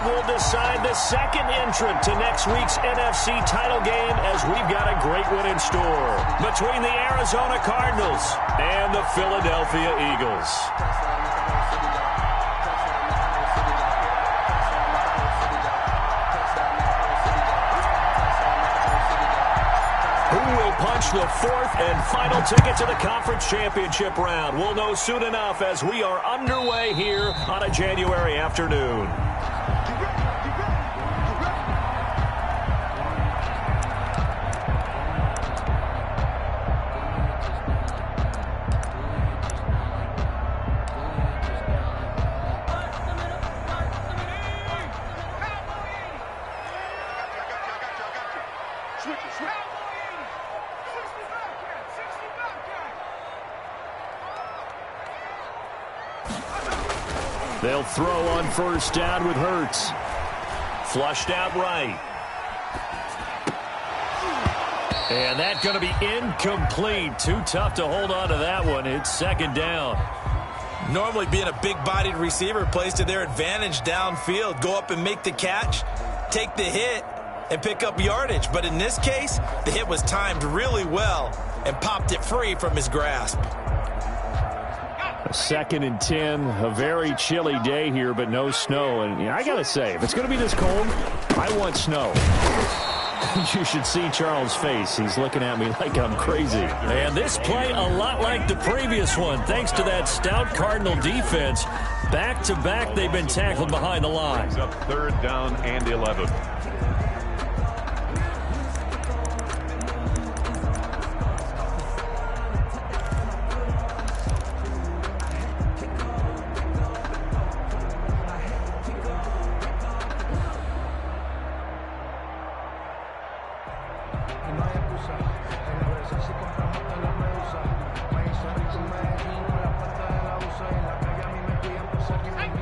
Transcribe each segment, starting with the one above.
and will decide the second entrant to next week's NFC title game, as we've got a great one in store between the Arizona Cardinals and the Philadelphia Eagles. Who will punch the fourth and final ticket to the conference championship round? We'll know soon enough as we are underway here on a January afternoon. They'll throw on first down with Hurts. Flushed out right. And that's going to be incomplete. Too tough to hold on to that one. It's second down. Normally being a big-bodied receiver plays to their advantage downfield. Go up and make the catch, take the hit, and pick up yardage. But in this case, the hit was timed really well and popped it free from his grasp. Second and 10, a very chilly day here, but no snow. And I got to say, if it's going to be this cold, I want snow. You should see Charles' face. He's looking at me like I'm crazy. And this play a lot like the previous one, thanks to that stout Cardinal defense. Back-to-back, they've been tackled behind the line. Up third down and 11.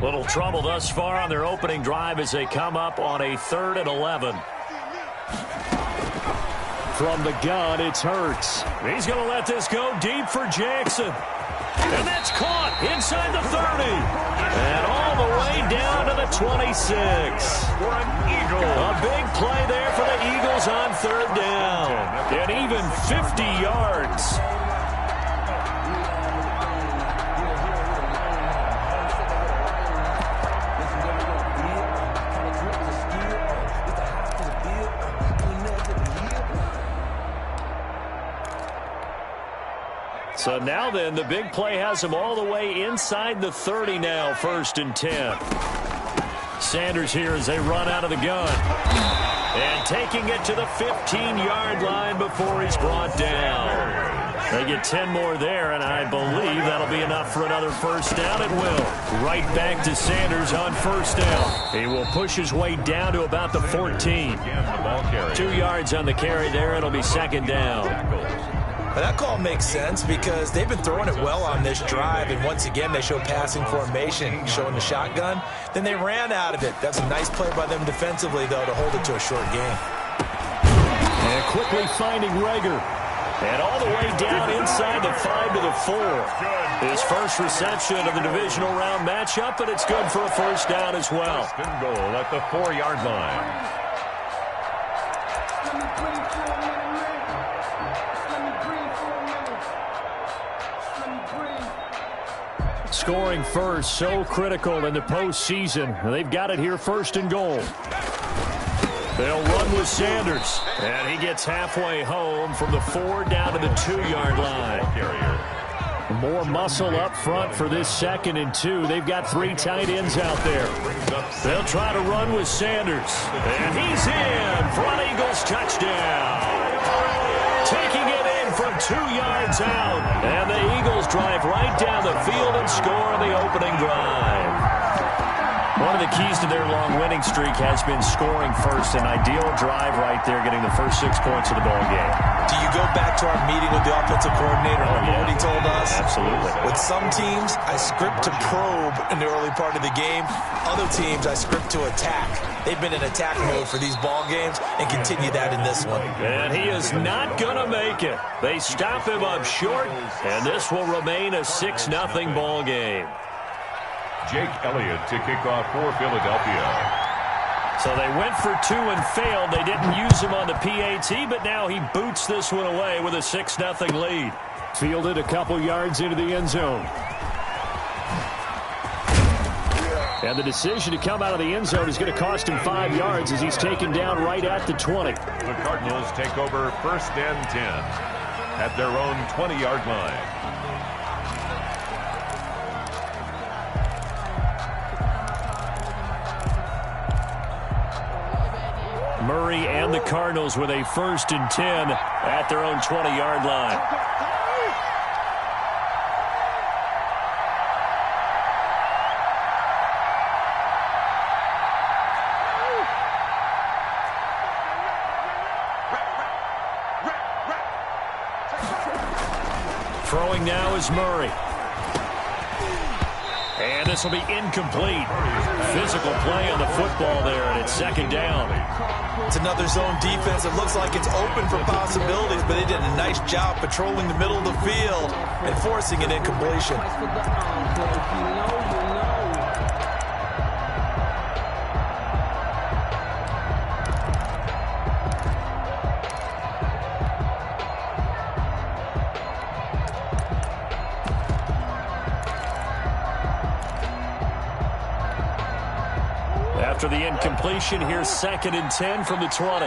Little trouble thus far on their opening drive as they come up on a 3rd and 11. From the gun, it's Hurts. He's going to let this go deep for Jackson. And that's caught inside the 30. And all the way down to the 26. For an Eagle. A big play there for the Eagles on 3rd down. And even 50 yards. So now then, the big play has him all the way inside the 30 now, 1st and 10. Sanders here as they run out of the gun. And taking it to the 15-yard line before he's brought down. They get 10 more there, and I believe that'll be enough for another first down. It will. Right back to Sanders on first down. He will push his way down to about the 14. 2 yards on the carry there. It'll be second down. Well, that call makes sense because they've been throwing it well on this drive, and once again they show passing formation, showing the shotgun. Then they ran out of it. That's a nice play by them defensively, though, to hold it to a short game. And quickly finding Rager. And all the way down inside the 5 to the 4. His first reception of the divisional round matchup, but it's good for a first down as well. First and goal at the 4-yard line. Scoring first, so critical in the postseason. They've got it here, 1st and goal. They'll run with Sanders. And he gets halfway home from the 4 down to the 2-yard line. More muscle up front for this 2nd and 2. They've got 3 tight ends out there. They'll try to run with Sanders. And he's in for an Eagles touchdown. Taking it in from 2 yards out. And the Eagles drive right down the field and score on the opening drive. One of the keys to their long winning streak has been scoring first. An ideal drive right there, getting the first 6 points of the ball game. Do you go back to our meeting with the offensive coordinator? Remember what he told us? Absolutely. With some teams, I script to probe in the early part of the game. Other teams, I script to attack. They've been in attack mode for these ball games and continue that in this one. And he is not going to make it. They stop him up short, and this will remain a 6-0 ball game. Jake Elliott to kick off for Philadelphia. So they went for 2 and failed. They didn't use him on the PAT, but now he boots this one away with a 6-0 lead. Fielded a couple yards into the end zone. And the decision to come out of the end zone is going to cost him 5 yards as he's taken down right at the 20. The Cardinals take over 1st and 10 at their own 20-yard line. Murray and the Cardinals with a 1st and 10 at their own 20-yard line. Throwing now is Murray. And this will be incomplete. Physical play on the football there, and it's 2nd down. It's another zone defense. It looks like it's open for possibilities, but they did a nice job patrolling the middle of the field and forcing an incompletion. After the incompletion, here's 2nd and 10 from the 20.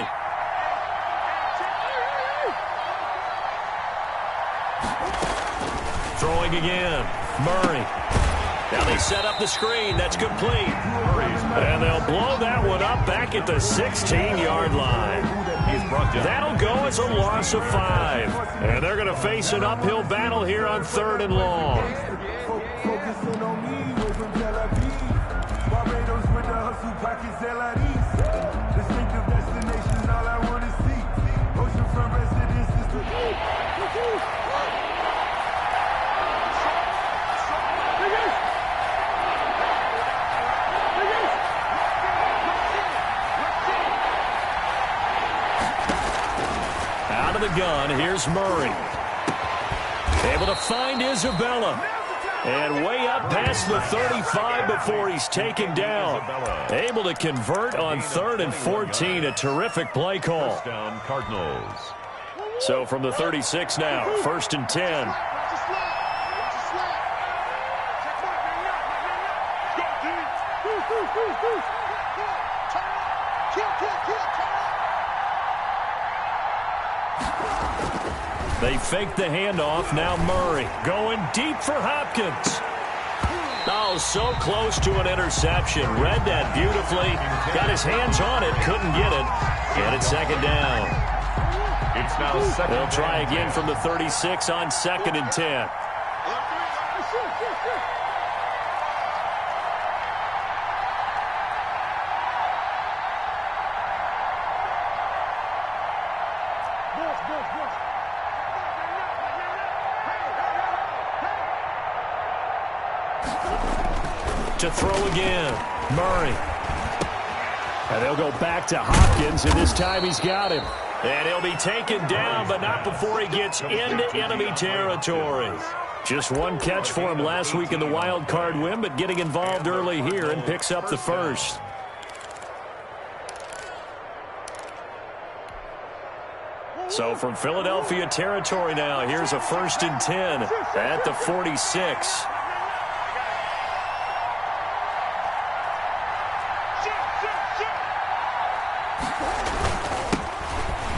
Throwing again. Murray. Now they set up the screen. That's complete. And they'll blow that one up back at the 16-yard line. That'll go as a loss of 5. And they're going to face an uphill battle here on 3rd and long. Out of the gun, here's Murray. Able to find Isabella. And way up past the 35 before he's taken down. Able to convert on 3rd and 14. A terrific play call. First down, Cardinals. So from the 36 now, 1st and 10. They fake the handoff. Now Murray going deep for Hopkins. Oh, so close to an interception. Read that beautifully. Got his hands on it. Couldn't get it. And it's 2nd down. It's now 2nd. They'll try again from the 36 on 2nd and 10. To throw again. Murray. And they'll go back to Hopkins, and this time he's got him. And he'll be taken down, but not before he gets into enemy territory. Just one catch for him last week in the wild card win, but getting involved early here and picks up the 1st. So from Philadelphia territory now, here's a 1st and 10 at the 46.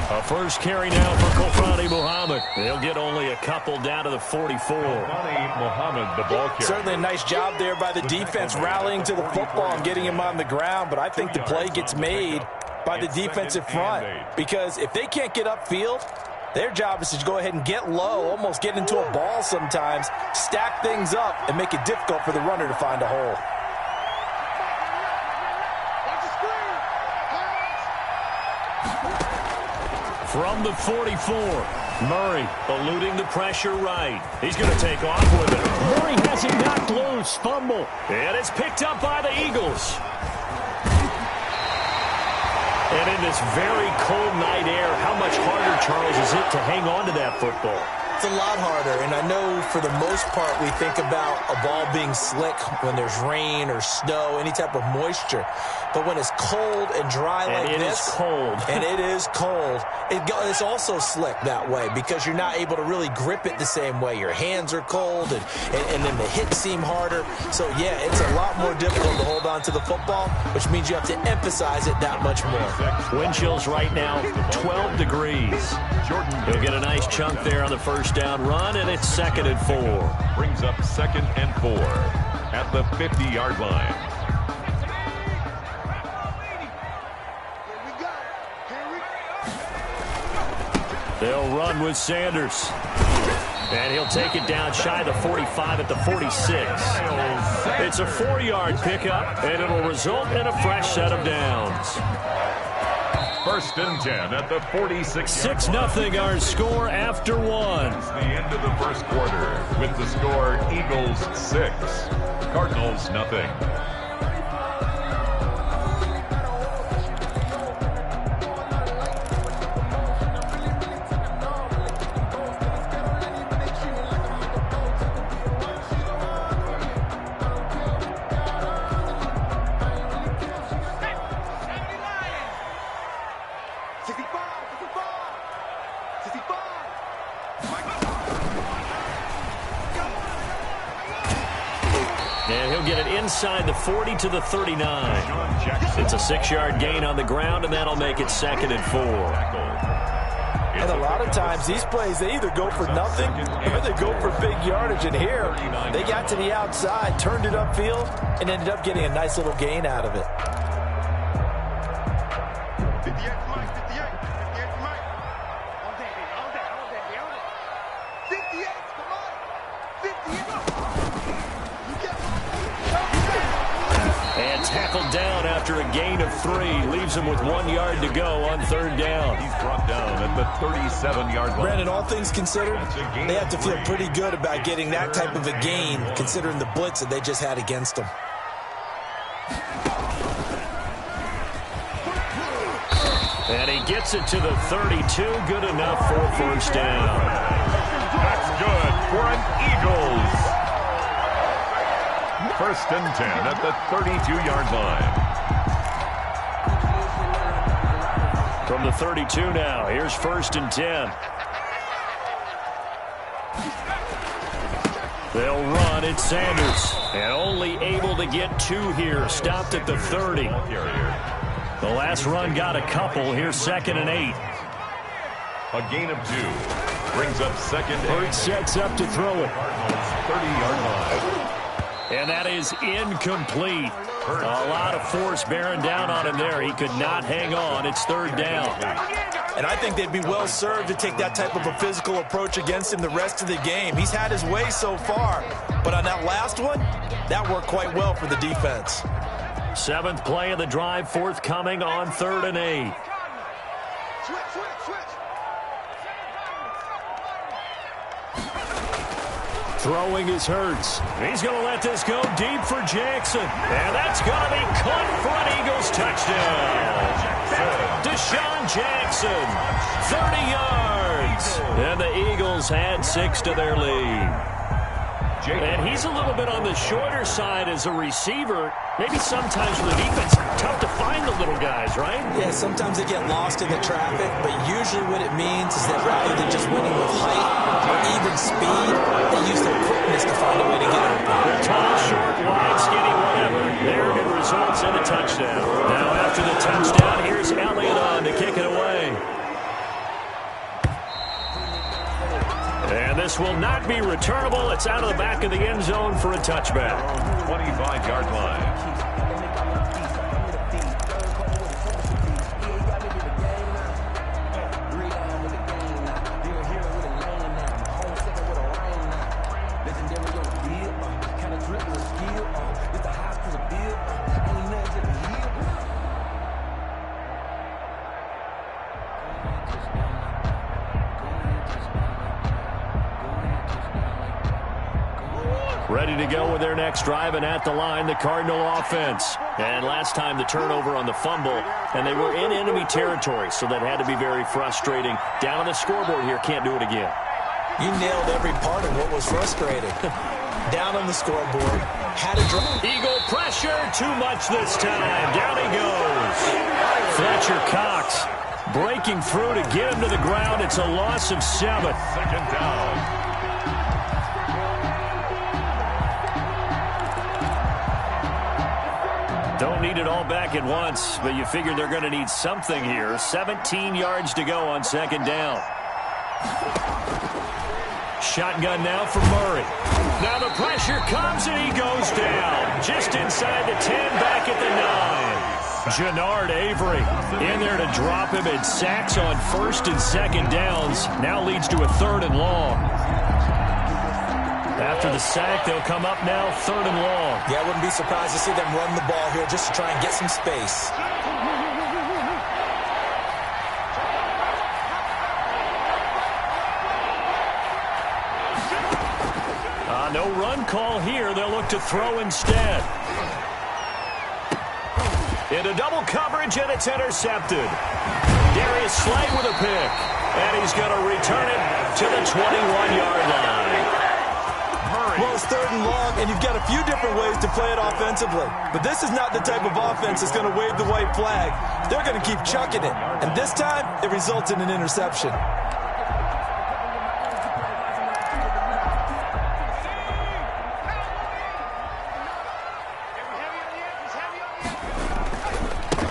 A first carry now for Kofani Muhammad. They'll get only a couple down to the 44. Kofani Muhammad, the ball carrier. Certainly a nice job there by the defense rallying to the football and getting him on the ground, but I think the play gets made by the defensive front, because if they can't get upfield, their job is to go ahead and get low, almost get into a ball sometimes, stack things up, and make it difficult for the runner to find a hole. From the 44, Murray eluding the pressure right. He's going to take off with it. Murray has him knocked loose. Fumble. And it's picked up by the Eagles. And in this very cold night air, how much harder, Charles, is it to hang on to that football? It's a lot harder, and I know for the most part we think about a ball being slick when there's rain or snow, any type of moisture. But when it's cold and dry like this. And it is cold. And it is cold. It's also slick that way because you're not able to really grip it the same way. Your hands are cold, and then the hits seem harder. So, yeah, it's a lot more difficult to hold on to the football, which means you have to emphasize it that much more. Wind chills right now, 12 degrees. He'll get a nice chunk there on the first down run, and it's 2nd and 4. Brings up 2nd and 4 at the 50-yard line. They'll run with Sanders. And he'll take it down shy of the 45 at the 46. It's a 4-yard pickup, and it'll result in a fresh set of downs. 1st and 10 at the 46. 6-0 our score after 1. It's the end of the first quarter with the score Eagles 6, Cardinals nothing. And he'll get it inside the 40 to the 39. It's a 6-yard gain on the ground, and that'll make it 2nd and 4. And a lot of times, these plays, they either go for nothing or they go for big yardage. And here, they got to the outside, turned it upfield, and ended up getting a nice little gain out of it. Tackled down after a gain of 3. Leaves him with 1 yard to go on 3rd down. He's brought down at the 37-yard line. Brandon, all things considered, they have to feel pretty good about getting that type of a gain, considering the blitz that they just had against them. And he gets it to the 32. Good enough for a 1st down. That's good for an Eagles. 1st and 10 at the 32-yard line. From the 32 now, here's 1st and 10. They'll run. It's Sanders. And only able to get 2 here. Stopped at the 30. The last run got a couple. Here's 2nd and 8. A gain of 2. Brings up 2nd and 8. Sets up to throw it. Cardinals 30-yard line. And that is incomplete. A lot of force bearing down on him there. He could not hang on. It's 3rd down. And I think they'd be well served to take that type of a physical approach against him the rest of the game. He's had his way so far. But on that last one, that worked quite well for the defense. 7th play of the drive forthcoming on 3rd and 8. Throwing is Hurts. He's going to let this go deep for Jackson. And that's going to be caught for an Eagles touchdown. Deshaun Jackson, 30 yards. And the Eagles add 6 to their lead. And he's a little bit on the shorter side as a receiver. Maybe sometimes for the defense, tough to find the little guys, right? Yeah, sometimes they get lost in the traffic, but usually what it means is that rather than just winning with height or even speed, they use their quickness to find a way to get open. They're tall, short, wide, skinny, whatever. There it results in a touchdown. Now after the touchdown, here's Elliott on to kick it away. And this will not be returnable. It's out of the back of the end zone for a touchback. 25-yard line. Ready to go with their next drive, and at the line, the Cardinal offense. And last time, the turnover on the fumble, and they were in enemy territory, so that had to be very frustrating. Down on the scoreboard here, can't do it again. You nailed every part of what was frustrating. Down on the scoreboard, Had a drive. Eagle pressure, too much this time. Down he goes. Fletcher Cox breaking through to get him to the ground. It's a loss of 7. Second down. Don't need it all back at once, but you figure they're going to need something here. 17 yards to go on second down. Shotgun now for Murray. Now the pressure comes and he goes down. Just inside the 10, back at the 9. Jannard Avery in there to drop him, and sacks on first and second downs. Now leads to a 3rd and long. After the sack, they'll come up now 3rd and long. Yeah, I wouldn't be surprised to see them run the ball here just to try and get some space. No run call here. They'll look to throw instead. Into double coverage, and it's intercepted. Darius Slay with a pick. And he's going to return it to the 21-yard line. Well, it's 3rd and long, and you've got a few different ways to play it offensively. But this is not the type of offense that's going to wave the white flag. They're going to keep chucking it. And this time, it results in an interception.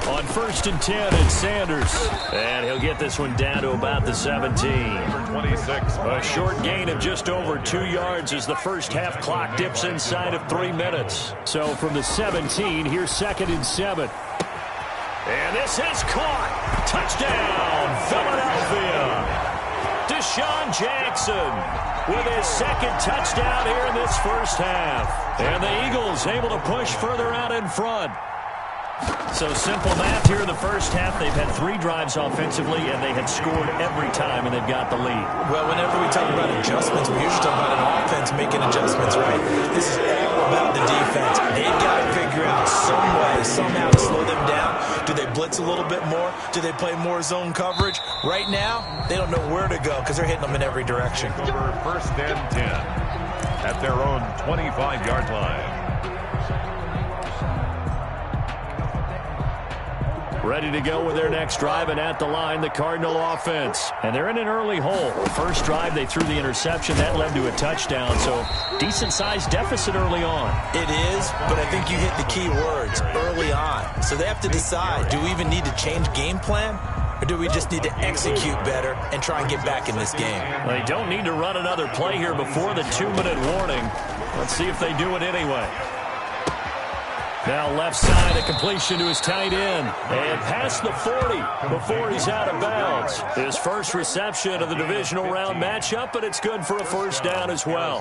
On 1st and 10, it's Sanders. And he'll get this one down to about the 17. Number 26. A short gain of just over 2 yards as the first half clock dips inside of 3 minutes. So from the 17, here's 2nd and 7. And this is caught. Touchdown, Philadelphia. Deshaun Jackson with his 2nd touchdown here in this first half. And the Eagles able to push further out in front. So simple math here in the first half. They've had 3 drives offensively, and they have scored every time, and they've got the lead. Well, whenever we talk about adjustments, we usually talk about an offense making adjustments, right? This is all about the defense. They've got to figure out some way, somehow to slow them down. Do they blitz a little bit more? Do they play more zone coverage? Right now, they don't know where to go because they're hitting them in every direction. Over 1st and 10 at their own 25-yard line. Ready to go with their next drive, and at the line, the Cardinal offense. And they're in an early hole. First drive, they threw the interception. That led to a touchdown, so decent-sized deficit early on. It is, but I think you hit the key words, early on. So they have to decide, do we even need to change game plan, or do we just need to execute better and try and get back in this game? They don't need to run another play here before the 2-minute warning. Let's see if they do it anyway. Now left side, a completion to his tight end. And past the 40 before he's out of bounds. His first reception of the divisional round matchup, but it's good for a first down as well.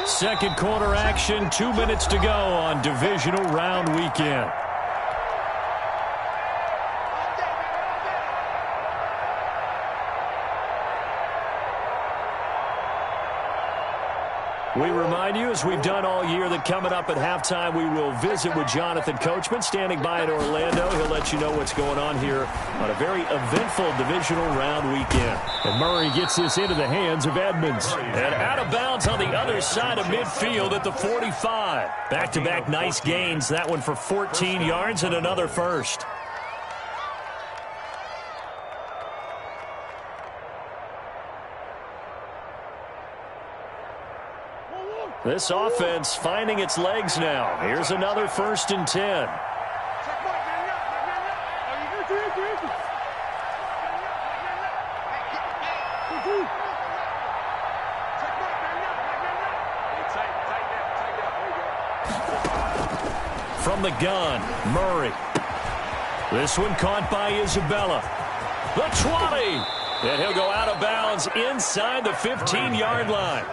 Second quarter action, 2 minutes to go on divisional round weekend. We remind you, as we've done all year, that coming up at halftime, we will visit with Jonathan Coachman, standing by in Orlando. He'll let you know what's going on here on a very eventful divisional round weekend. And Murray gets this into the hands of Edmonds. And out of bounds on the other side of midfield at the 45. Back-to-back nice gains. That one for 14 yards and another first. This offense finding its legs now. Here's another 1st and 10. From the gun, Murray. This one caught by Isabella. The 20. And he'll go out of bounds inside the 15-yard line.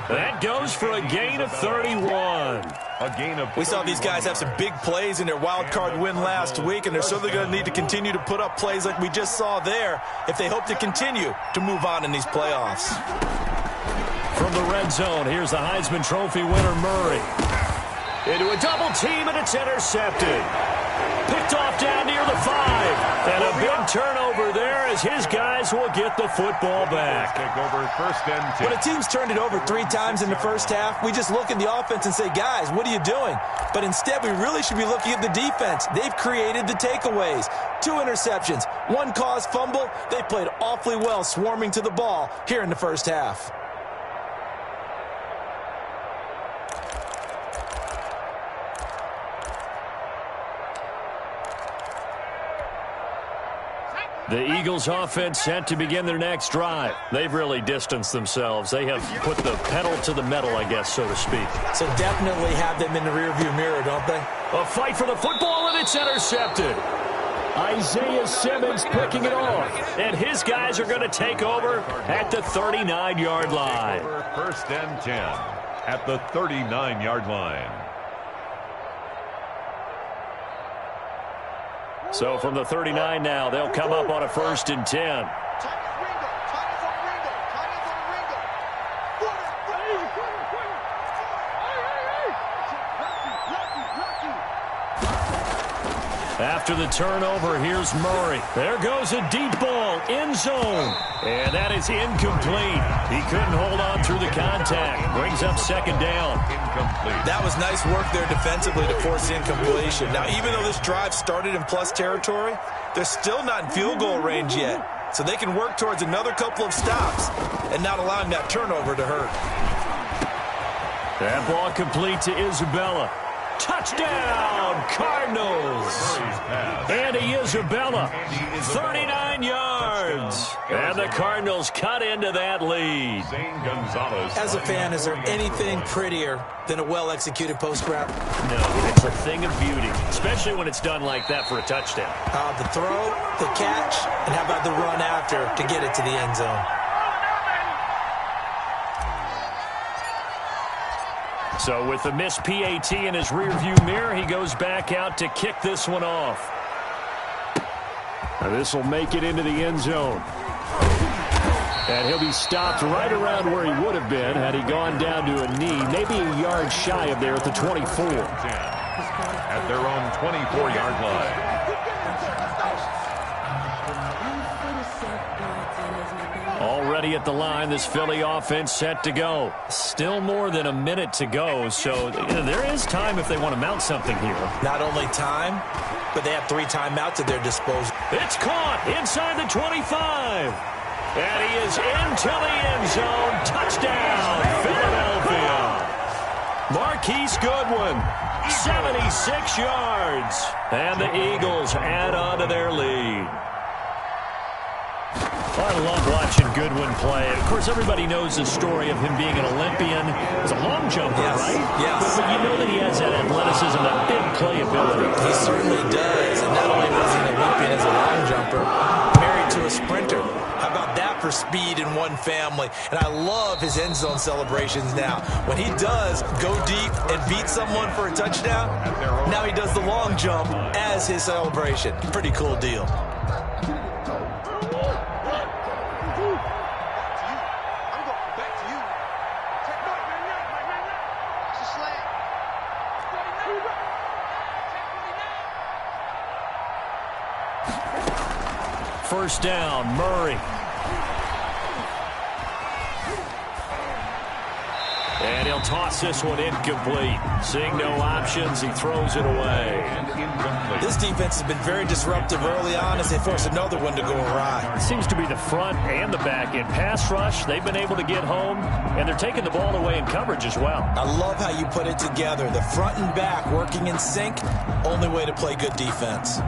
That goes for a gain of 31. We saw these guys have some big plays in their wild card win last week, and they're certainly going to need to continue to put up plays like we just saw there if they hope to continue to move on in these playoffs. From the red zone, here's the Heisman Trophy winner, Murray. Into a double team, and it's intercepted. Picked off down near the 5. And a big turnover there as his guys will get the football back. Over first and 10. When a team's turned it over 3 times in the first half, we just look at the offense and say, guys, what are you doing? But instead, we really should be looking at the defense. They've created the takeaways. 2 interceptions, 1 caused fumble. They played awfully well swarming to the ball here in the first half. The Eagles offense set to begin their next drive. They've really distanced themselves. They have put the pedal to the metal, I guess, so to speak. So definitely have them in the rearview mirror, don't they? A fight for the football, and it's intercepted. Isaiah Simmons picking it off. And his guys are going to take over at the 39-yard line. First and 10 at the 39-yard line. So from the 39 now, they'll come up on a first and 10. After the turnover, here's Murray. There goes a deep ball, end zone. And that is incomplete. He couldn't hold on through the contact. Brings up second down. Incomplete. That was nice work there defensively to force incompletion. Now, even though this drive started in plus territory, they're still not in field goal range yet. So they can work towards another couple of stops and not allowing that turnover to hurt. That ball complete to Isabella. Touchdown, Cardinals. Andy Isabella, 39 yards. And the Cardinals cut into that lead. As a fan, is there anything prettier than a well-executed post route? No, it's a thing of beauty, especially when it's done like that for a touchdown. The throw, the catch, and how about the run after to get it to the end zone? So with the missed PAT in his rearview mirror, he goes back out to kick this one off. This will make it into the end zone. And he'll be stopped right around where he would have been had he gone down to a knee, maybe a yard shy of there at the 24. At their own 24-yard line. Already at the line, this Philly offense set to go. Still more than a minute to go, so there is time if they want to mount something here. Not only time, but they have 3 timeouts at their disposal. It's caught inside the 25. And he is into the end zone. Touchdown, Philadelphia. Marquise Goodwin, 76 yards. And the Eagles add on to their lead. I love watching Goodwin play. Of course, everybody knows the story of him being an Olympian. He's a long jumper, yes, right? Yes. But you know that he has that athleticism, that big playability. He certainly does. And not only was he an Olympian as a long jumper, married to a sprinter. How about that for speed in one family? And I love his end zone celebrations now. When he does go deep and beat someone for a touchdown, now he does the long jump as his celebration. Pretty cool deal. First down, Murray. And he'll toss this one incomplete. Seeing no options, he throws it away. This defense has been very disruptive early on as they force another one to go awry. It seems to be the front and the back. In pass rush, they've been able to get home, and they're taking the ball away in coverage as well. I love how you put it together. The front and back working in sync, only way to play good defense.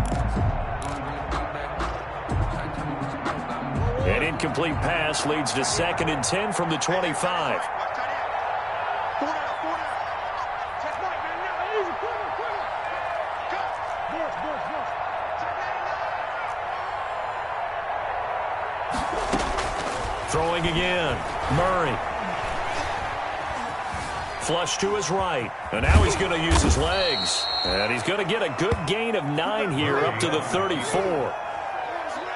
An incomplete pass leads to 2nd and 10 from the 25. Throwing again. Murray. Flush to his right. And now he's going to use his legs. And he's going to get a good gain of 9 here up to the 34.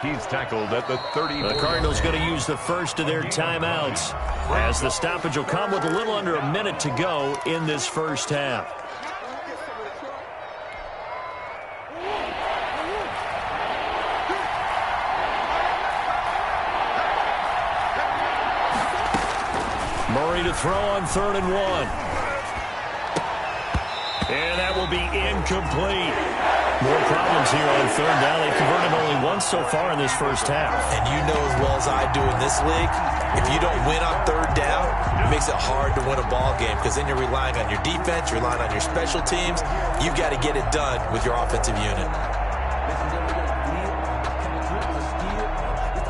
He's tackled at the 30. The Cardinals going to use the first of their timeouts as the stoppage will come with a little under a minute to go in this first half. Murray to throw on 3rd and 1. And that will be incomplete. More problems here on 3rd down. They've converted only once so far in this first half. And you know as well as I do in this league, if you don't win on 3rd down, it makes it hard to win a ball game because then you're relying on your defense, you're relying on your special teams. You've got to get it done with your offensive unit.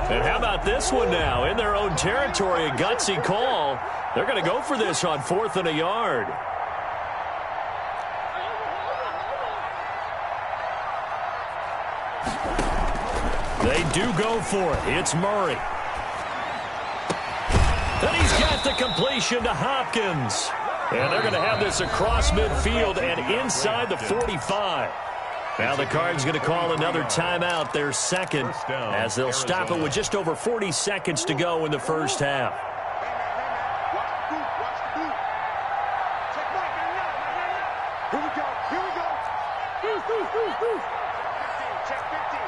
And how about this one now? In their own territory, a gutsy call. They're going to go for this on 4th and a yard. They do go for it. It's Murray. And he's got the completion to Hopkins. And they're going to have this across midfield and inside the 45. Now the Cards going to call another timeout, their second, as they'll stop it with just over 40 seconds to go in the first half. Here we go. Here we go. Check 15.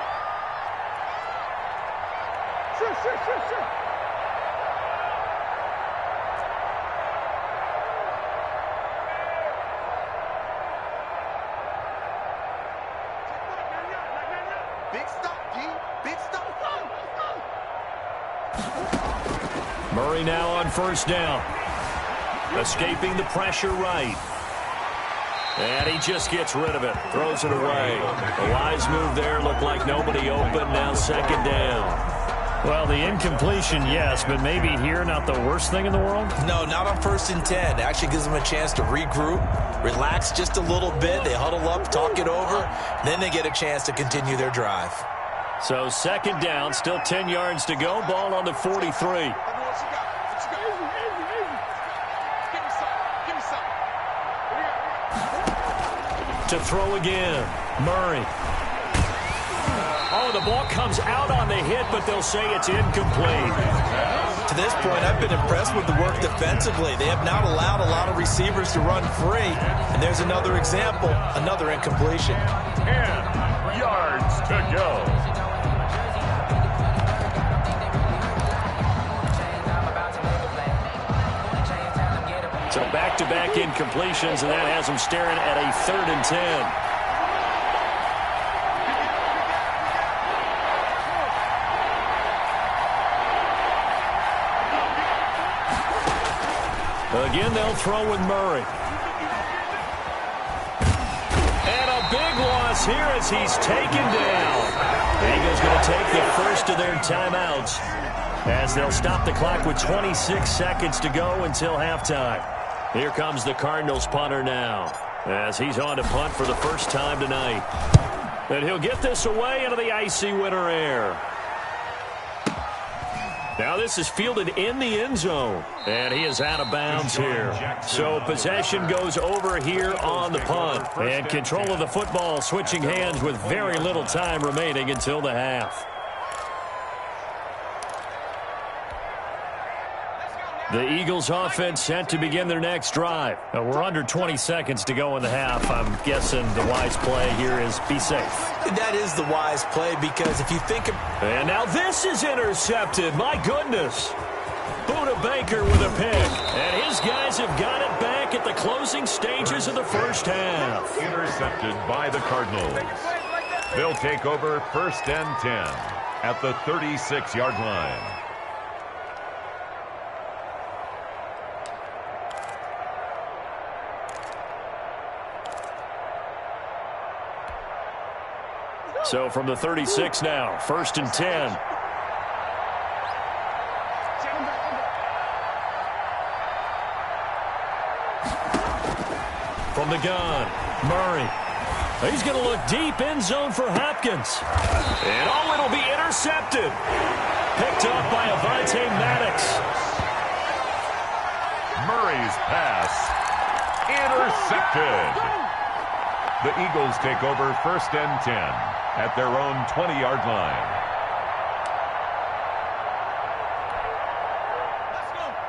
Sure. Big stop, G. Big stop. Murray now on 1st down. Escaping the pressure right. And he just gets rid of it. Throws it away. A wise move there. Looked like nobody open. Now 2nd down. Well, the incompletion, yes, but maybe here not the worst thing in the world? No, not on 1st and 10. It actually gives them a chance to regroup, relax just a little bit. They huddle up, talk it over. Then they get a chance to continue their drive. So 2nd down, still 10 yards to go. Ball on the 43. To throw again, Murray. Oh, the ball comes out on the hit, but they'll say it's incomplete. To this point, I've been impressed with the work defensively. They have not allowed a lot of receivers to run free. And there's another example, another incompletion. 10 yards to go. So back-to-back incompletions, and that has them staring at a 3rd and 10. Again, they'll throw with Murray. And a big loss here as he's taken down. The Eagles going to take the first of their timeouts as they'll stop the clock with 26 seconds to go until halftime. Here comes the Cardinals punter now as he's on to punt for the first time tonight. And he'll get this away into the icy winter air. Now this is fielded in the end zone, and he is out of bounds here. So possession goes over here on the punt, and control of the football switching hands with very little time remaining until the half. The Eagles offense set to begin their next drive. We're under 20 seconds to go in the half. I'm guessing the wise play here is be safe. That is the wise play because if you think of... And now this is intercepted. My goodness. Buda Baker with a pick. And his guys have got it back at the closing stages of the first half. Intercepted by the Cardinals. They'll take over 1st and 10 at the 36-yard line. So from the 36 now, 1st and 10. From the gun, Murray. He's going to look deep end zone for Hopkins. And it'll be intercepted. Picked up by Avante Maddox. Murray's pass. Intercepted. The Eagles take over 1st and 10 at their own 20-yard line.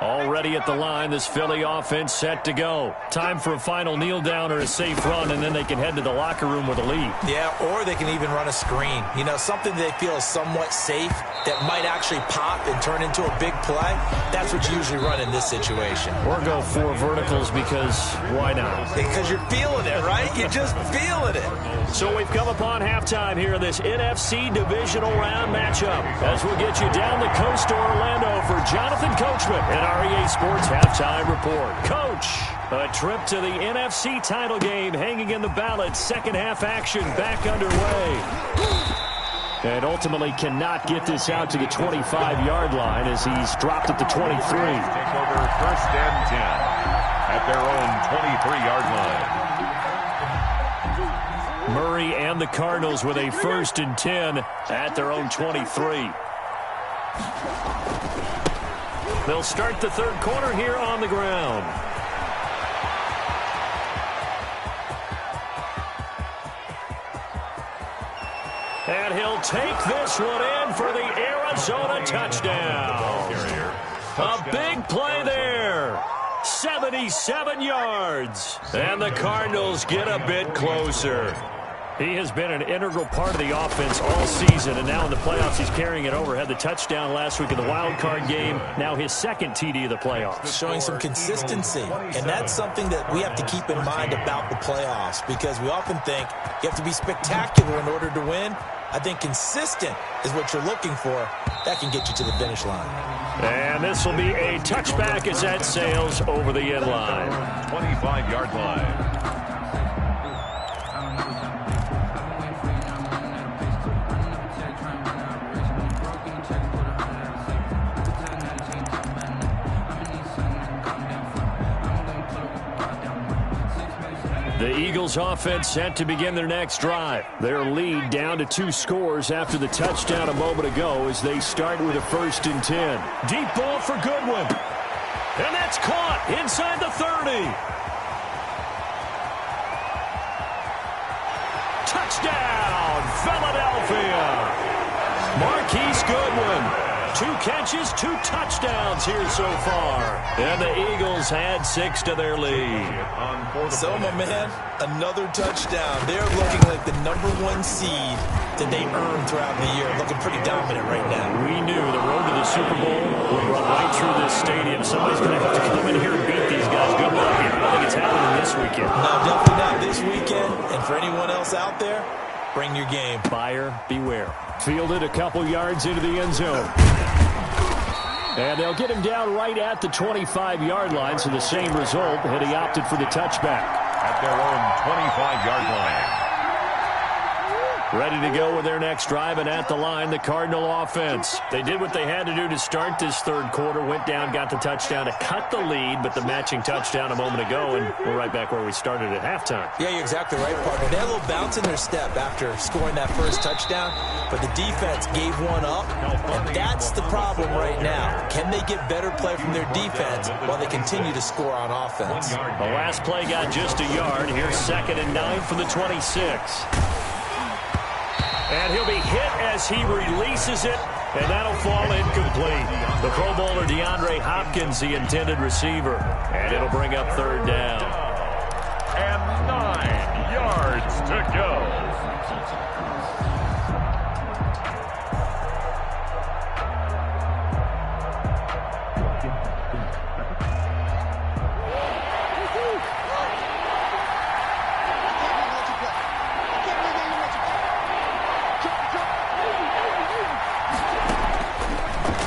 Already at the line, this Philly offense set to go. Time for a final kneel down or a safe run, and then they can head to the locker room with a lead. Yeah, or they can even run a screen. You know, something they feel is somewhat safe that might actually pop and turn into a big play. That's what you usually run in this situation. Or go 4 verticals because why not? Because you're feeling it, right? You're just feeling it. So we've come upon halftime here in this NFC Divisional Round matchup. As we'll get you down the coast to Orlando for Jonathan Coachman and our EA Sports Halftime Report. Coach, a trip to the NFC title game hanging in the balance. Second half action back underway. And ultimately cannot get this out to the 25-yard line as he's dropped at the 23. Take over 1st and 10 at their own 23-yard line. Murray and the Cardinals with a 1st and 10 at their own 23. They'll start the third quarter here on the ground. And he'll take this one in for the Arizona touchdown. A big play there. 77 yards. And the Cardinals get a bit closer. He has been an integral part of the offense all season, and now in the playoffs he's carrying it over. Had the touchdown last week in the wild card game. Now his second TD of the playoffs. Showing some consistency, and that's something that we have to keep in mind about the playoffs because we often think you have to be spectacular in order to win. I think consistent is what you're looking for. That can get you to the finish line. And this will be a touchback as that sails over the end line. 25-yard line. The Eagles offense set to begin their next drive. Their lead down to 2 scores after the touchdown a moment ago as they start with a 1st and 10. Deep ball for Goodwin. And that's caught inside the 30. Touchdown, Philadelphia. Marquise Goodwin. 2 catches, 2 touchdowns here so far. And the Eagles had 6 to their lead. So, my man, another touchdown. They're looking like the #1 seed that they earned throughout the year. Looking pretty dominant right now. We knew the road to the Super Bowl would run right through this stadium. Somebody's going to have to come in here and beat these guys. Good luck. I don't think it's happening this weekend. No, definitely not this weekend. And for anyone else out there, bring your game. Buyer beware. Fielded a couple yards into the end zone. And they'll get him down right at the 25-yard line, so the same result, had he opted for the touchback. At their own 25-yard line. Ready to go with their next drive, and at the line, the Cardinal offense. They did what they had to do to start this third quarter, went down, got the touchdown to cut the lead, but the matching touchdown a moment ago, and we're right back where we started at halftime. Yeah, you're exactly right, partner. They had a little bounce in their step after scoring that first touchdown, but the defense gave one up, and that's the problem right now. Can they get better play from their defense while they continue to score on offense? The last play got just a yard. Here's 2nd and 9 from the 26. And he'll be hit as he releases it, and that'll fall incomplete. The Pro Bowler DeAndre Hopkins, the intended receiver, and it'll bring up 3rd down. And 9 yards to go.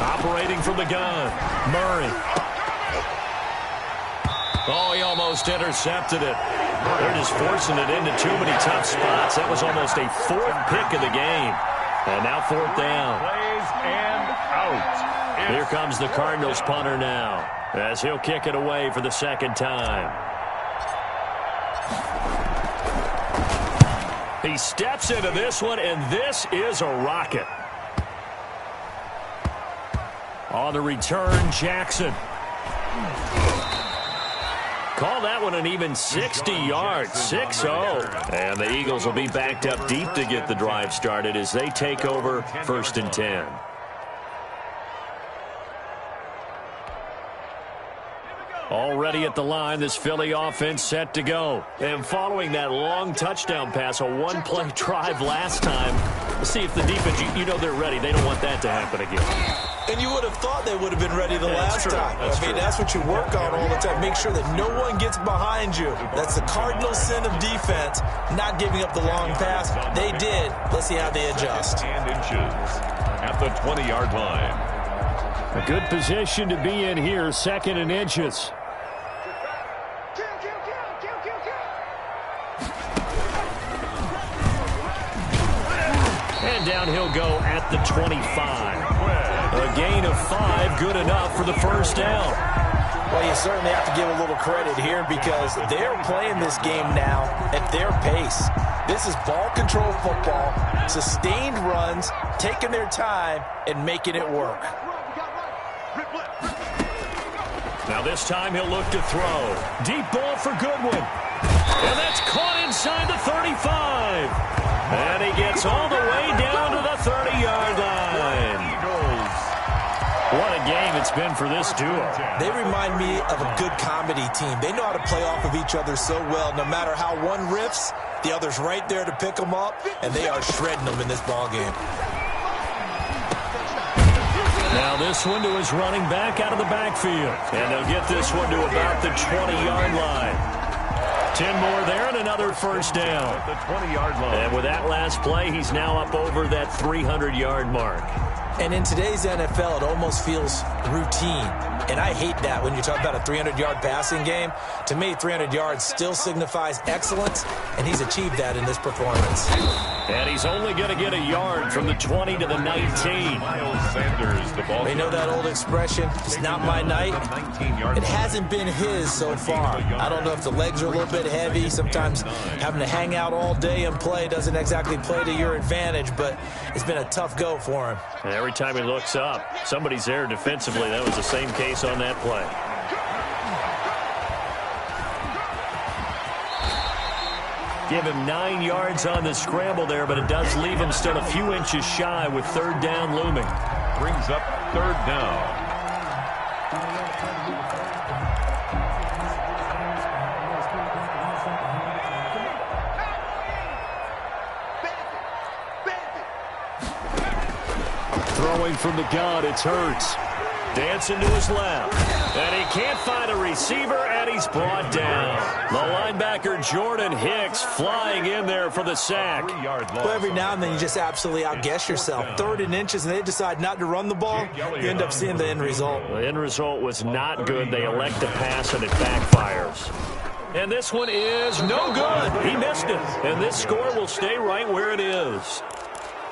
Operating from the gun, Murray. Oh, he almost intercepted it. They're just forcing it into too many tough spots. That was almost a 4th pick of the game. And now 4th down. Plays and out. Here comes the Cardinals punter now, as he'll kick it away for the 2nd time. He steps into this one, and this is a rocket. On the return, Jackson. Call that one an even 60 yards, 6-0. And the Eagles will be backed up deep to get the drive started as they take over 1st and 10. Already at the line, this Philly offense set to go. And following that long touchdown pass, a one-play drive last time, let's see if the defense, you know they're ready. They don't want that to happen again. And you would have thought they would have been ready the last time. That's what you work on all the time. Make sure that no one gets behind you. That's the cardinal sin of defense, not giving up the long pass. They did. Let's see how they adjust. And inches at the 20-yard line. A good position to be in here, 2nd and inches. And down he'll go at the 25. A gain of 5, good enough for the first down. Well, you certainly have to give a little credit here because they're playing this game now at their pace. This is ball control football, sustained runs, taking their time, and making it work. Now this time he'll look to throw. Deep ball for Goodwin. And that's caught inside the 35. And he gets all the way down to the 30-yard line. What a game it's been for this duo. They remind me of a good comedy team. They know how to play off of each other so well. No matter how one riffs, the other's right there to pick them up, and they are shredding them in this ball game. Now this one to his running back out of the backfield. And they'll get this one to about the 20-yard line. 10 more there and another first down. At the 20-yard line. And with that last play, he's now up over that 300-yard mark. And in today's NFL, it almost feels routine. And I hate that when you talk about a 300-yard passing game. To me, 300 yards still signifies excellence, and he's achieved that in this performance. And he's only going to get a yard from the 20 to the 19. Miles Sanders, the ball. You know that old expression, it's not my night? It hasn't been his so far. I don't know if the legs are a little bit heavy. Sometimes having to hang out all day and play doesn't exactly play to your advantage, but it's been a tough go for him. And every time he looks up, somebody's there defensively. That was the same case on that play. Give him 9 yards on the scramble there, but it does leave him still a few inches shy with 3rd down looming. Brings up 3rd down. Throwing from the gun, it's Hurts. Dancing to his left. And he can't find a receiver, and he's brought down. The linebacker, Jordan Hicks, flying in there for the sack. Well, every now and then you just absolutely outguess yourself. 3rd and inches, and they decide not to run the ball. You end up seeing the end result. The end result was not good. They elect to pass, and it backfires. And this one is no good. He missed it. And this score will stay right where it is.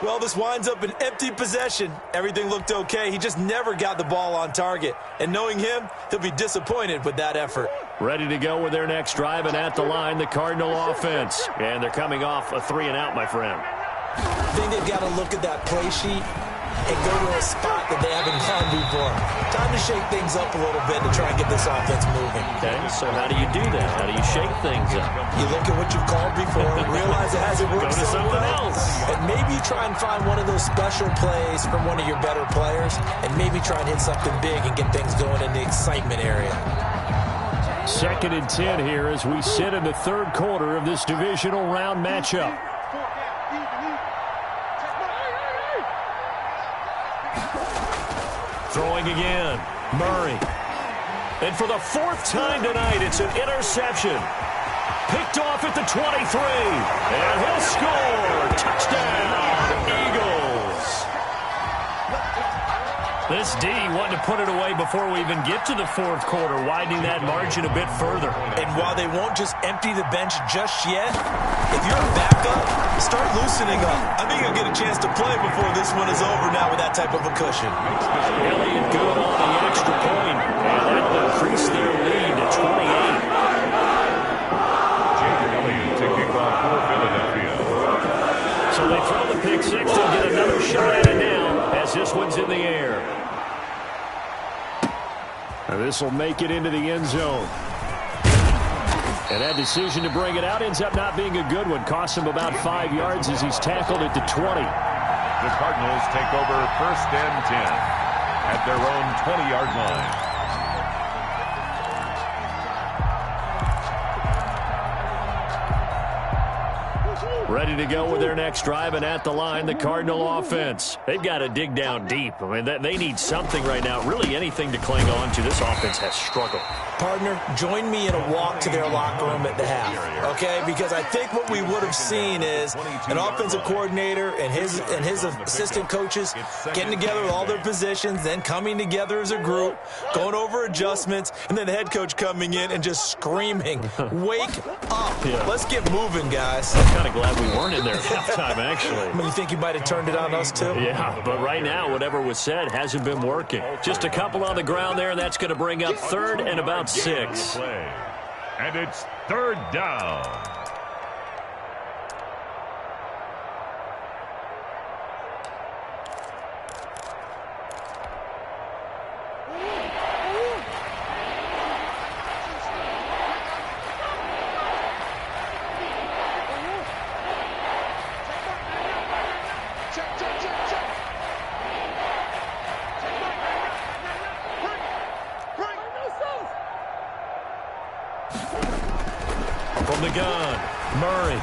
Well, this winds up an empty possession. Everything looked okay. He just never got the ball on target. And knowing him, he'll be disappointed with that effort. Ready to go with their next drive, and at the line, the Cardinal offense. And they're coming off a 3-and-out, my friend. I think they've got to look at that play sheet and go to a spot that they haven't gone before. Time to shake things up a little bit to try and get this offense moving. Okay, so how do you do that? How do you shake things up? You look at what you've called before, realize it hasn't worked Go to so something well, else. and maybe you try and find one of those special plays from one of your better players, and maybe try and hit something big and get things going in the excitement area. 2nd and 10 here as we sit in the 3rd quarter of this divisional round matchup. Throwing again, Murray. And for the 4th time tonight, it's an interception. Picked off at the 23. And he'll score. Touchdown, Eagles. This D wanting to put it away before we even get to the 4th quarter, widening that margin a bit further. And while they won't just empty the bench just yet, if you're a backup, start loosening up. I think you'll get a chance to play before this one is over now with that type of a cushion. Elliott good on the extra point, and that will increase their lead to 28. Jake Elliott to kick off for Philadelphia. So they throw the pick six. They'll get another shot at it now as this one's in the air. This will make it into the end zone. And that decision to bring it out ends up not being a good one. Costs him about 5 yards as he's tackled at the 20. The Cardinals take over 1st and 10 at their own 20-yard line. Ready to go with their next drive, and at the line, the Cardinal offense. They've got to dig down deep. I mean, they need something right now, really anything to cling on to. This offense has struggled. Partner, join me in a walk to their locker room at the half, okay? Because I think what we would have seen is an offensive coordinator and his assistant coaches getting together with all their positions, then coming together as a group, going over adjustments, and then the head coach coming in and just screaming, "Wake up. Yeah. Let's get moving, guys." I'm kind of glad we weren't in there at halftime, actually. I mean, you think you might have turned it on us, too? Yeah, but right now, whatever was said hasn't been working. Just a couple on the ground there, and that's going to bring up 3rd and about 6. And it's 3rd down. From the gun, Murray.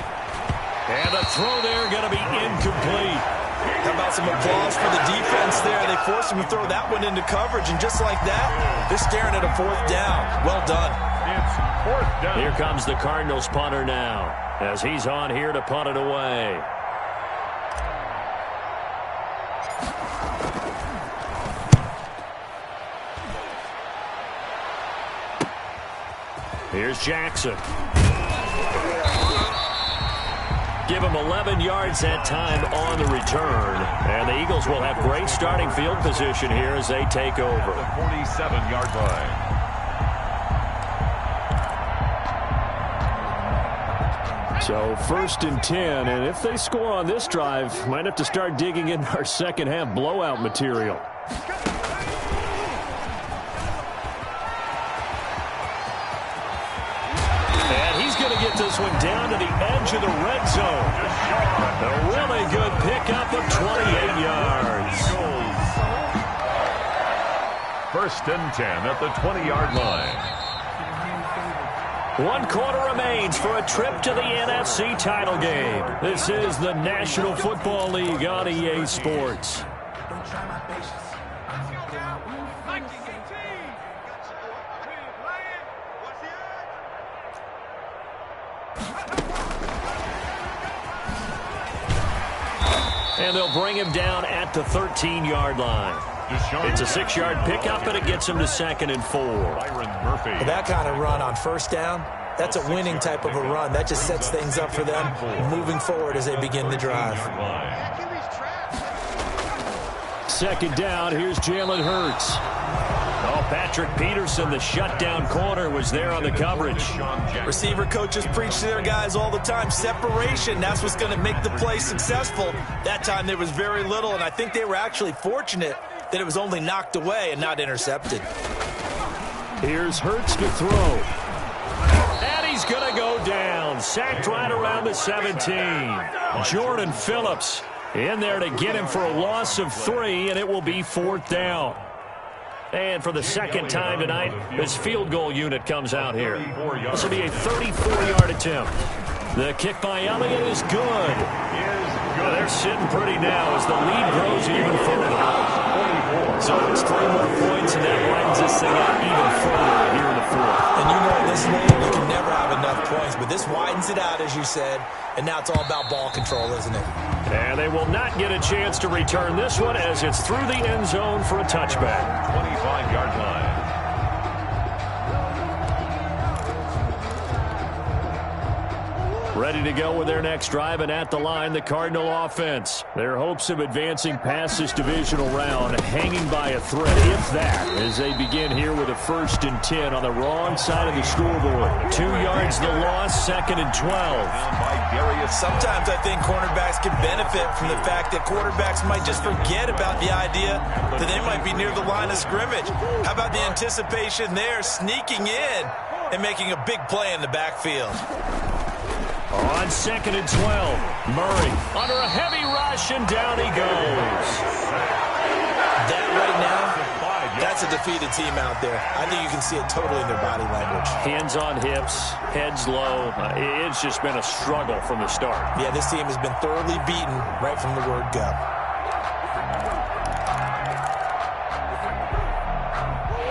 And the throw there going to be incomplete. How about some applause for the defense there? They forced him to throw that one into coverage, and just like that, they're staring at a 4th down. Well done. It's 4th down. Here comes the Cardinals punter now, as he's on here to punt it away. Here's Jackson. Give him 11 yards that time on the return. And the Eagles will have great starting field position here as they take over. The 47-yard line. So 1st and 10, and if they score on this drive, might have to start digging in our second half blowout material. Get this one down to the edge of the red zone. A really good pickup of 28 yards. 1st and 10 at the 20-yard line. 1 quarter remains for a trip to the NFC title game. This is the National Football League on EA Sports. And they'll bring him down at the 13-yard line. It's a 6-yard pickup, and it gets him to 2nd and 4. But that kind of run on 1st down, that's a winning type of a run. That just sets things up for them moving forward as they begin the drive. 2nd down, here's Jalen Hurts. Oh, Patrick Peterson, the shutdown corner, was there on the coverage. Receiver coaches preach to their guys all the time. Separation, that's what's going to make the play successful. That time there was very little, and I think they were actually fortunate that it was only knocked away and not intercepted. Here's Hurts to throw. And he's going to go down. Sacked right around the 17. Jordan Phillips in there to get him for a loss of 3, and it will be 4th down. And for the 2nd time tonight, this field goal unit comes out here. This will be a 34-yard attempt. The kick by Elliott is good. They're sitting pretty now as the lead grows even further. So it's 3 more points, and that widens this thing out even further here in the 4th. And you know in this league, you can never have enough points, but this widens it out, as you said, and now it's all about ball control, isn't it? And they will not get a chance to return this one as it's through the end zone for a touchback. 25-yard line. Ready to go with their next drive, and at the line, the Cardinal offense. Their hopes of advancing past this divisional round hanging by a thread, if that, as they begin here with a 1st and 10 on the wrong side of the scoreboard. 2 yards the loss, 2nd and 12. Sometimes I think cornerbacks can benefit from the fact that quarterbacks might just forget about the idea that they might be near the line of scrimmage. How about the anticipation there, sneaking in and making a big play in the backfield? On 2nd and 12, Murray under a heavy rush, and down he goes. That right now, that's a defeated team out there. I think you can see it totally in their body language. Hands on hips, heads low. It's just been a struggle from the start. Yeah, this team has been thoroughly beaten right from the word go.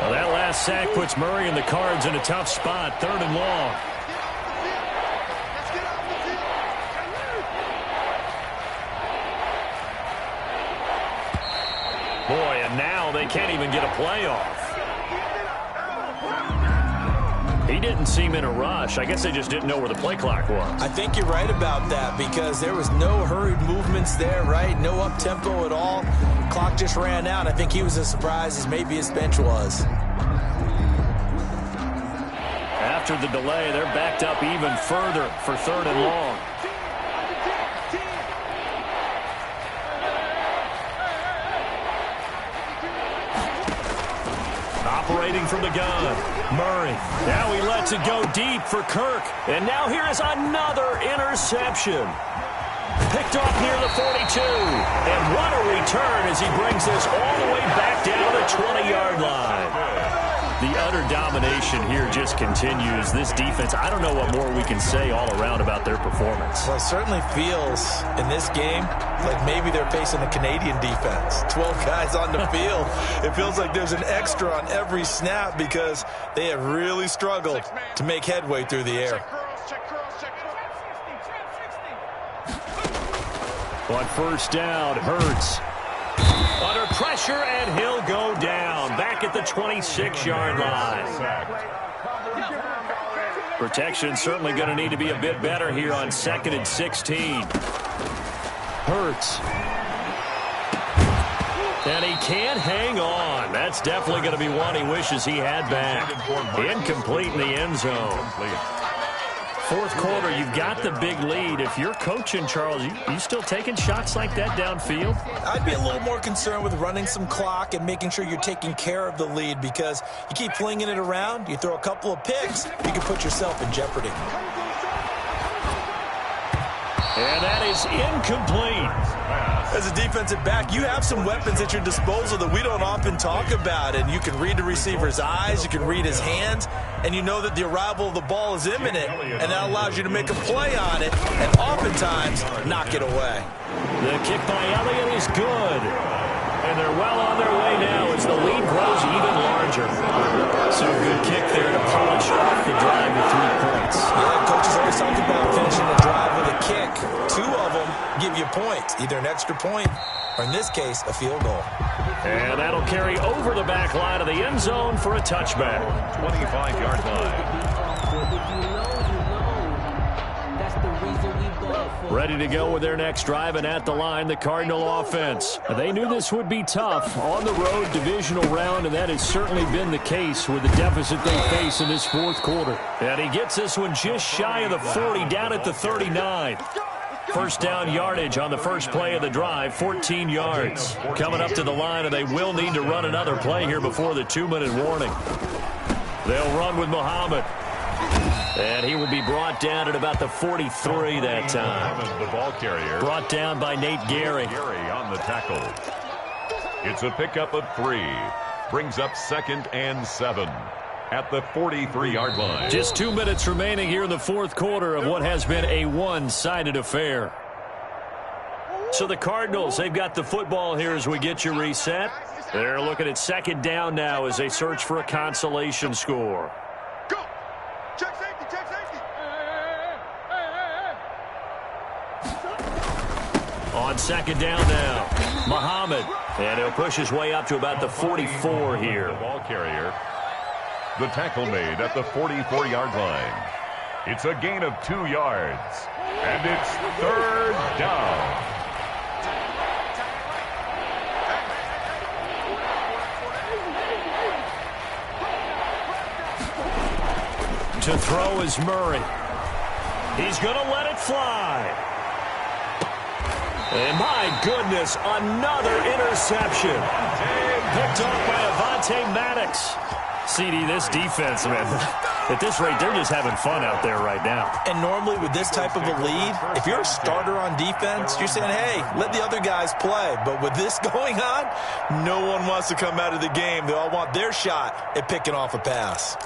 Well, that last sack puts Murray and the Cards in a tough spot, 3rd and long. Boy, and now they can't even get a play off. He didn't seem in a rush. I guess they just didn't know where the play clock was. I think you're right about that because there was no hurried movements there, right? No up-tempo at all. Clock just ran out. I think he was as surprised as maybe his bench was. After the delay, they're backed up even further for 3rd and long. Operating from the gun, Murray. Now he lets it go deep for Kirk. And now here is another interception. Picked off near the 42. And what a return as he brings this all the way back down the 20-yard line. The utter domination here just continues. This defense, I don't know what more we can say all around about their performance. Well, it certainly feels in this game like maybe they're facing a Canadian defense. 12 guys on the field. It feels like there's an extra on every snap because they have really struggled to make headway through the air. On 1st down, Hurts. Under pressure, and he'll go down. Back at the 26-yard line. Protection certainly going to need to be a bit better here on 2nd and 16. Hurts. And he can't hang on. That's definitely going to be one he wishes he had back. Incomplete in the end zone. 4th quarter, you've got the big lead. If you're coaching, Charles, you still taking shots like that downfield? I'd be a little more concerned with running some clock and making sure you're taking care of the lead because you keep flinging it around, you throw a couple of picks, you can put yourself in jeopardy. And that is incomplete. As a defensive back, you have some weapons at your disposal that we don't often talk about, and you can read the receiver's eyes, you can read his hands, and you know that the arrival of the ball is imminent, and that allows you to make a play on it and oftentimes knock it away. The kick by Elliott is good, and they're well on their way now as the lead grows even larger. So a good kick there to polish off the drive with 3 points. Yeah, coaches always talk about finishing a drive with a kick. 2 of them give you points, either an extra point or, in this case, a field goal. And that'll carry over the back line of the end zone for a touchback. 25-yard line. Ready to go with their next drive, and at the line, the Cardinal offense. They knew this would be tough on the road divisional round, and that has certainly been the case with the deficit they face in this 4th quarter. And he gets this one just shy of the 40, down at the 39. 1st down yardage on the first play of the drive, 14 yards. Coming up to the line, and they will need to run another play here before the 2-minute warning. They'll run with Muhammad. And he will be brought down at about the 43 that time. The ball carrier. Brought down by Nate Gehry. Gehry on the tackle. It's a pickup of 3. Brings up 2nd and 7 at the 43-yard line. Just 2 minutes remaining here in the 4th quarter of what has been a one-sided affair. So the Cardinals, they've got the football here as we get you reset. They're looking at 2nd down now as they search for a consolation score. On 2nd down now, Muhammad. And he'll push his way up to about the 44 here. The ball carrier. The tackle made at the 44-yard line. It's a gain of 2 yards. And it's 3rd down. To throw is Murray. He's going to let it fly. And my goodness, another interception. Picked off by Avonte Maddox. CD, this defense, man, at this rate, they're just having fun out there right now. And normally with this type of a lead, if you're a starter on defense, you're saying, hey, let the other guys play. But with this going on, no one wants to come out of the game. They all want their shot at picking off a pass.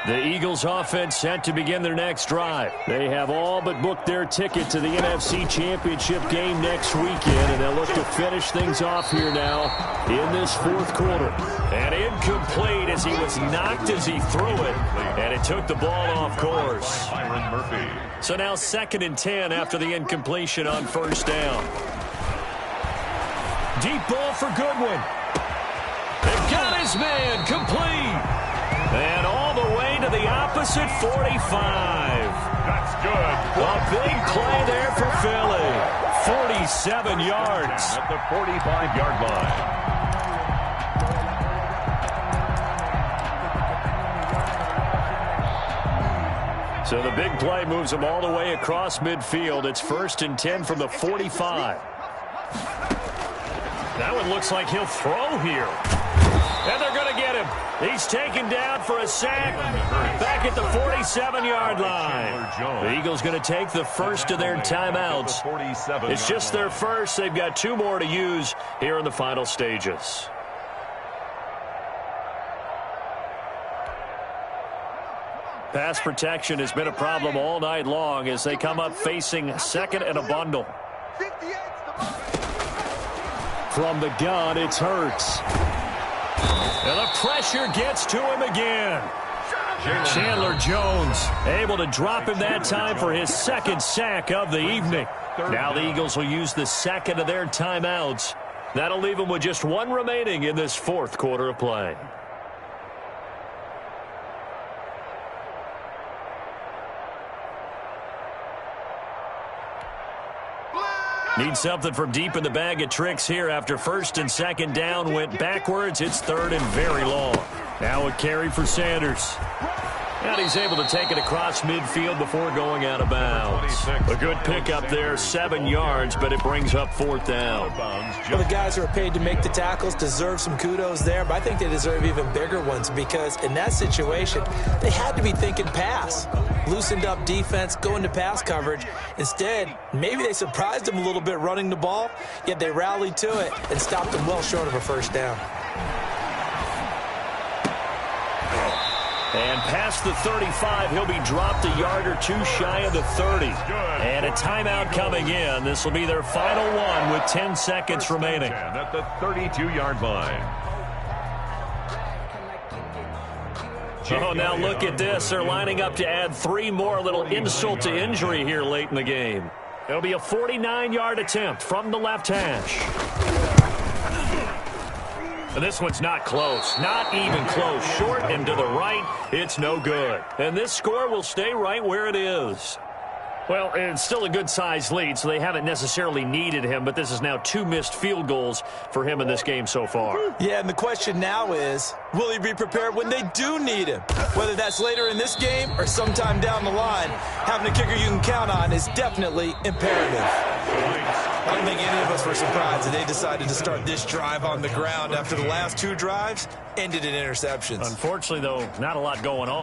The Eagles offense set to begin their next drive. They have all but booked their ticket to the NFC Championship game next weekend, and they'll look to finish things off here now in this 4th quarter. And incomplete as he was knocked as he threw it, and it took the ball off course. So now 2nd and 10 after the incompletion on 1st down. Deep ball for Goodwin. They've got his man complete. And all the way to the opposite 45. That's good. A big play there for Philly. 47 yards. At the 45-yard line. So the big play moves them all the way across midfield. It's 1st and 10 from the 45. That one looks like he'll throw here. And they're going to get him. He's taken down for a sack back at the 47-yard line. The Eagles going to take the first of their timeouts. It's just their first. They've got 2 more to use here in the final stages. Pass protection has been a problem all night long as they come up facing 2nd and a bundle. From the gun, it's Hurts. And the pressure gets to him again. Chandler Jones able to drop him that time for his 2nd sack of the evening. Now the Eagles will use the 2nd of their timeouts. That'll leave them with just 1 remaining in this 4th quarter of play. Need something from deep in the bag of tricks here after 1st and 2nd down went backwards. It's 3rd and very long. Now a carry for Sanders. And he's able to take it across midfield before going out of bounds. A good pickup there, 7 yards, but it brings up 4th down. Well, the guys who are paid to make the tackles deserve some kudos there, but I think they deserve even bigger ones because in that situation, they had to be thinking pass. Loosened up defense, going to pass coverage. Instead, maybe they surprised them a little bit running the ball, yet they rallied to it and stopped them well short of a 1st down. And past the 35, he'll be dropped a yard or 2 shy of the 30. And a timeout coming in. This will be their final one with 10 seconds remaining. At the 32-yard line. Oh, now look at this. They're lining up to add 3 more, a little insult to injury here late in the game. It'll be a 49-yard attempt from the left hash. And this one's not close. Not even close. Short and to the right. It's no good. And this score will stay right where it is. Well, it's still a good-sized lead, so they haven't necessarily needed him, but this is now 2 missed field goals for him in this game so far. Yeah, and the question now is, will he be prepared when they do need him? Whether that's later in this game or sometime down the line, having a kicker you can count on is definitely imperative. I don't think any of us were surprised that they decided to start this drive on the ground after the last 2 drives ended in interceptions. Unfortunately, though, not a lot going on.